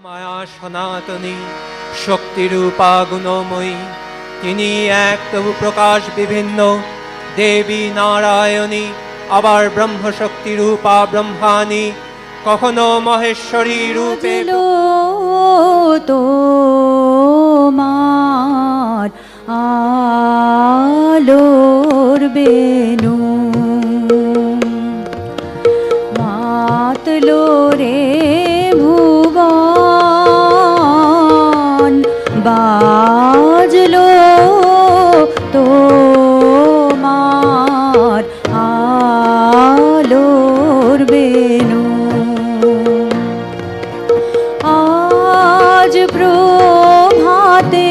মায়া সনাতনী শক্তিরূপা গুণময়ী, তিনি এক তবু প্রকাশ বিভিন্ন, দেবী নারায়ণী, আবার ব্রহ্মশক্তি রূপা ব্রহ্মাণী, কখনো মহেশ্বরী রূপে। তোমার আলোর বেনু মাতলো রে ভুবন, বাজলো তোমার আলোর বেনু। আজ প্রভাতে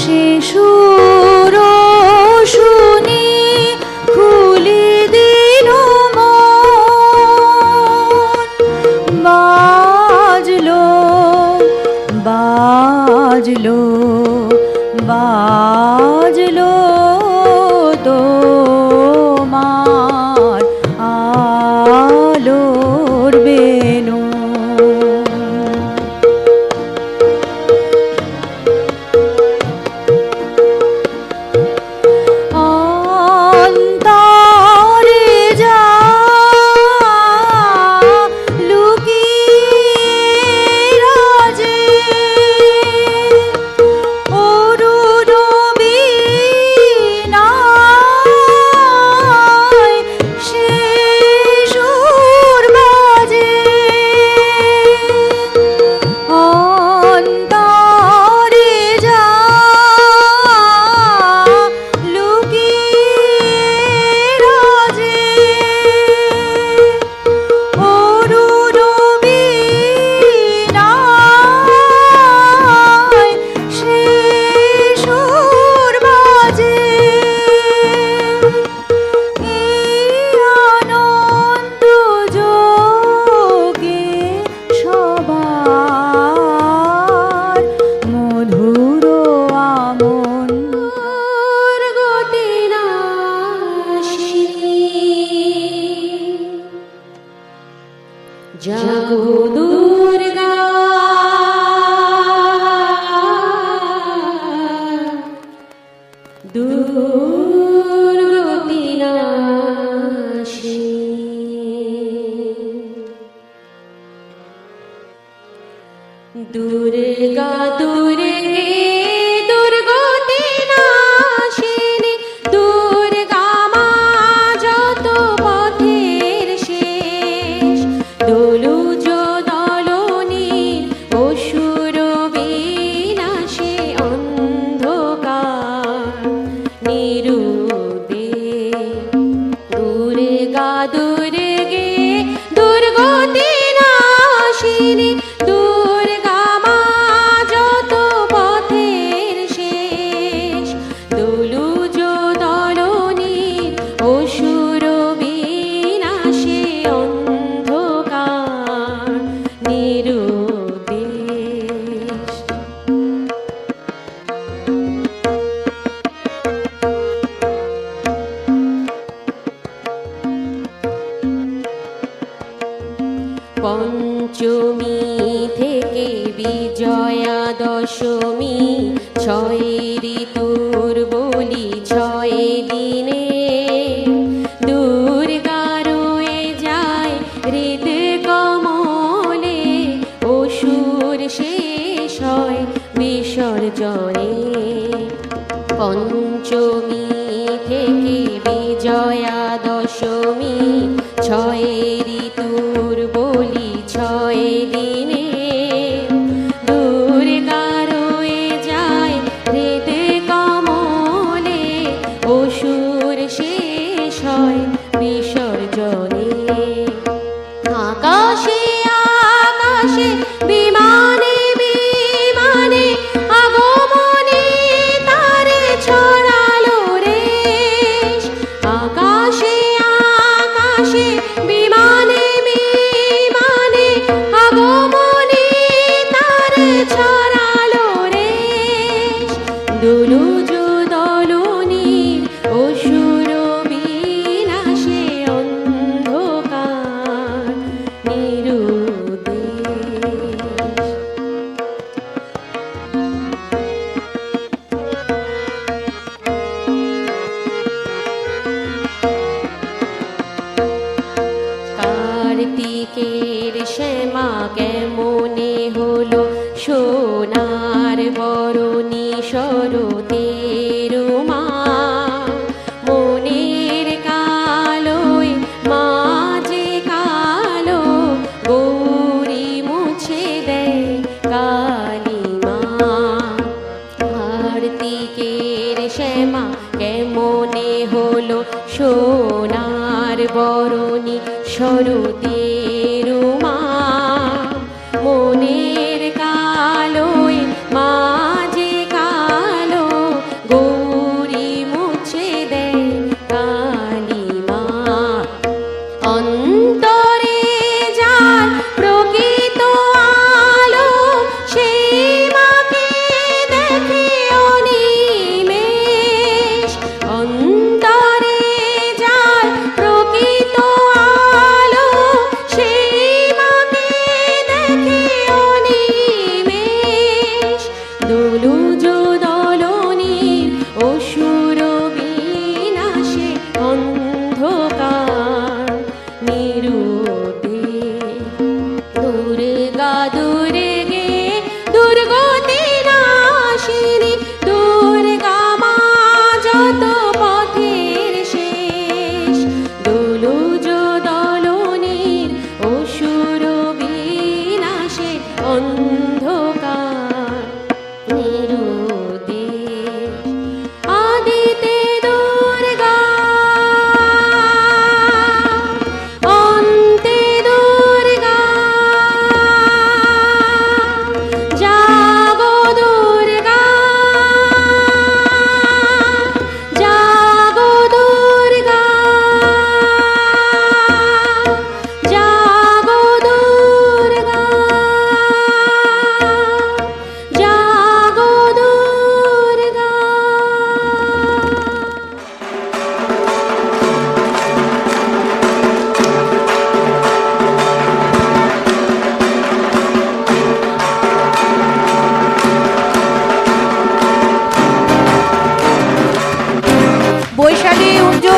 শিশুর শুনি খুলি দিল মন, বাজলো বাজলো বাজলো তোমার আলোর বেনু। অন্তরে যা লুকিয়ে রাজে অরুণ বীণায় শিশুর বাজে। অন্তরে যা লুকিয়ে রাজে অরুণ বীণায় শিশুর বাজে। এই আনন্দ যোগে সবার মধুর আমন গতি নাশিনী জাগো দুর্গা, দুর্গতি নাশিনী। দুর্গা দুর্গে দুর্গতি নাশিনী, দুর্গা মা যত পথের শেষ। দলুজ দলনীর অসুর বিনাশে অন্ধকার নিরুদে। দুর্গা দুর্গে দুর্গতি নাশিনী, দুর্গা মা যত পথের শেষ। দলুজ দলনীর অসুর বিনাশে অন্ধকার নিরুদ্দেশ। পঞ্চমী থেকে বিজয়া দশমী, ছয় ঋতুর বলি ছয় দিনে। দুর্গা রয়ে যায় হৃদ কমলে, অসুর শেষ হয় বিসর্জনে। পঞ্চমী থেকে বিজয়া দশমী, ছয় ঋতুর বলি ছয় দিনে। দুর্গা রয়ে যায় হৃদ কমলে, অসুর শেষ হয় বিসর্জনে। আকাশে আকাশে বিমানে বিমানে আগমনে তারে ছড়ালো রেশ। আকাশে আকাশে বিমানে বিমানে আগমনে তারে ছড়ালো রেশ। দুলুজ দলনীর অসুর বিনাশে অন্ধকার নিরুদ্দেশ। মা কেমনে হলো সোনার বরণী শরতের মা মনের কালোয় মাঝে কালো গৌরী মুছে দেয় কালী মা কার্তিকের শ্যামা কেমনে হলো সোনার বরণী শরতের মা মনের কালোয় মাঝে কালো গৌরী মুছে দেয় কালী মা অন্তরে যার প্রকৃত আলো সেই মাকে দেখে অনিমেষ অন্তরে যার প্রকৃত আলো সেই মাকে দেখে অনিমেষ দোলুজ দলনীর অসুর বিনাশে অন্ধকার নিরুতে দুর্গা দুর্গে দুর্গতি নাশিনী দুর্গা মা যত পথের শেষ দোলুজ দলনীর অসুর বিনাশে অন্ধকার নিরুদ্দেশ আদিতে দুর্গা অন্তে দুর্গা জাগো দুর্গা জাগো দুর্গা জাগো দুর্গা জাগো দুর্গা বৈশালী উঞ্জু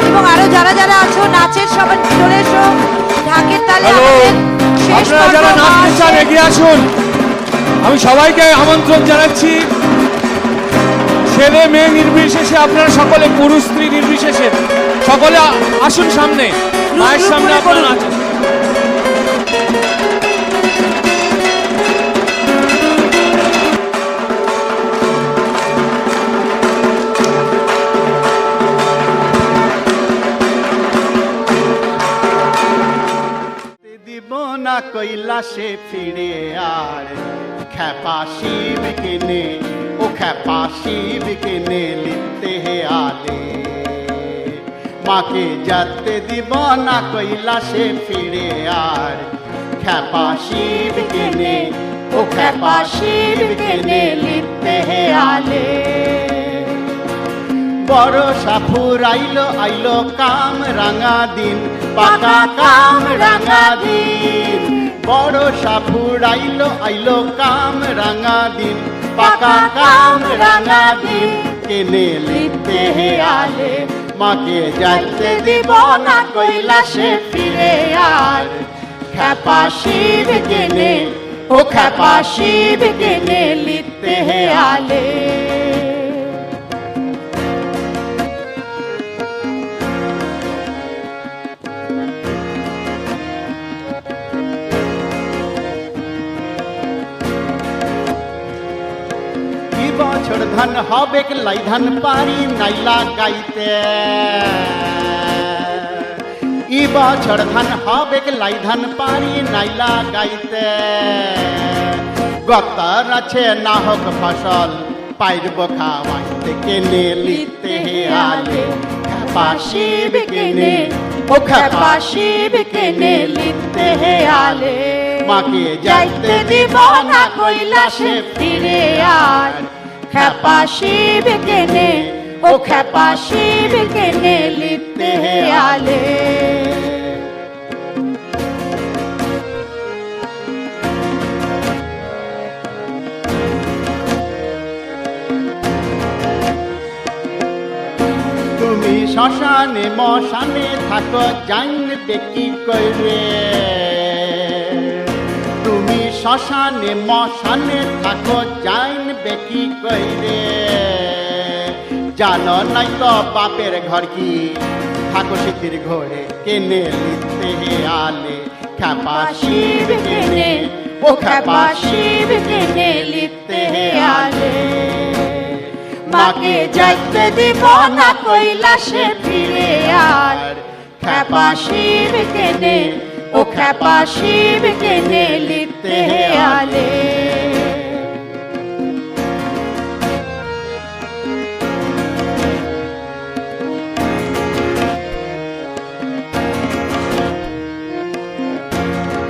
এবং আরো যারা যারা আছো নাচের সবাই চলে এসো ঢাকের তালে হ্যালো, আমাদের শেষ আপনারা যারা পর্ব নাচতে আসছে। চান এগিয়ে আসুন। আমি সবাইকে আমন্ত্রণ জানাচ্ছি, ছেলে মেয়ে নির্বিশেষে, আপনারা সকলে পুরুষ স্ত্রী নির্বিশেষে সকলে আসুন সামনে, মায়ের সামনে আপনারা নাচুন। দিব না কৈলাসে ফিরে আর খ্যাপা শিব কিনে ও খ্যাপা শিব কিনে লিখতে হে আলে মাকে যেতে দিব না কৈলাসে ফিরে আর খ্যাপা শিব কিনে ও খ্যাপা শিব কিনে লিখতে হে আলে বড় সাপুর আইলো আইলো কাম রাঙা দিন পাকা কাম রাঙা দিন বড় সাপুর আইলো আইলো কাম রাঙা দিন পাকা কাম রাঙা দিন কেনে লিখতে হে আলে মাকে যাইতে দিব না কৈলাসে ফিরে আর খ্যাপা শিব কেনে ও খ্যাপা শিব কেনে লিখতে হে আলে বছর ধান হবে লাই ধান পারি নাইলা গাইতে ই বছর ধান হবে লাই ধান পারি নাইলা গাইতে গতর আছে না হোক ফসল পাইব খাওয়াইতে কেনে লিখতে হে আলে খ্যাপা শিব কেনে ও খ্যাপা শিব কেনে লিখতে হে আলে মাকে যাইতে দিব না কৈলাসে ফিরে আর খ্যাপা শিব কেনে ও খ্যাপা শিব কেনে লিখতে হে আলে তুমি শ্মশানে মশানে থাকো জানবে কি করে শ্মশানে মশানে থাকো যাইন বেকি কইরে জানো নাই তো বাপের ঘর কি থাকো সিদ্ধির ঘরে কেনে লিখতে হে আলে খ্যাপা শিব কেনে ও খ্যাপা শিব কেনে লিখতে হে আলে মাকে যাইতে দিব না কৈলাসে ফিরে আর খ্যাপা শিব কেনে ও খ্যাপা শিব কেনে লিখতে হে আলে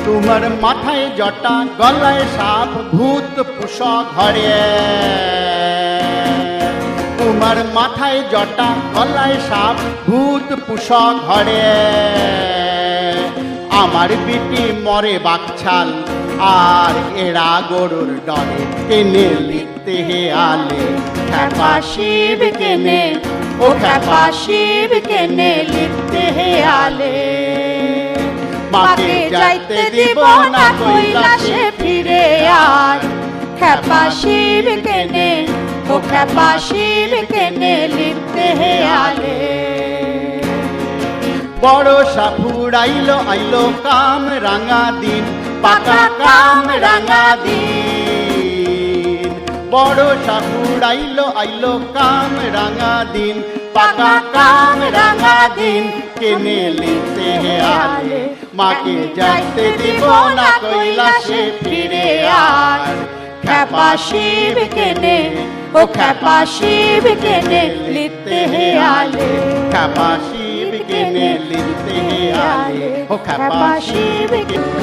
তোমার মাথায় জটা গলায় সাপ ভূত পুষ ঘরে তোমার মাথায় জটা গলায় সাপ ভূত পুষ ঘরে আমার বিটি মরে বাকছাল আর এরা গরুর ডরে কেনে লিখতে হে আলে খ্যাপা শিব কেনে ও খ্যাপা শিব কেনে লিখতে হে আলে মাকে যাইতে দিব না কৈলাসে ফিরে আর খ্যাপা শিব কেনে ও খ্যাপা শিব কেনে লিখতে হে আলে বড় সাপুর আইলো আইলো কাম রাঙা দিন পাকা কাম রাঙা দিন বড় সাপুর আইলো আইলো কাম রাঙা দিন পাকা কাম রাঙা দিন কেনে লিখতে হে আলে মাকে যাইতে দিব না কৈলাসে ফিরে আর খ্যাপা শিব কেনে ও খ্যাপা শিব কেনে লিখতে হে আলে খ্যাপা শিব কেনে লিখতে হে আলে ও খ্যাপা শিব কেনে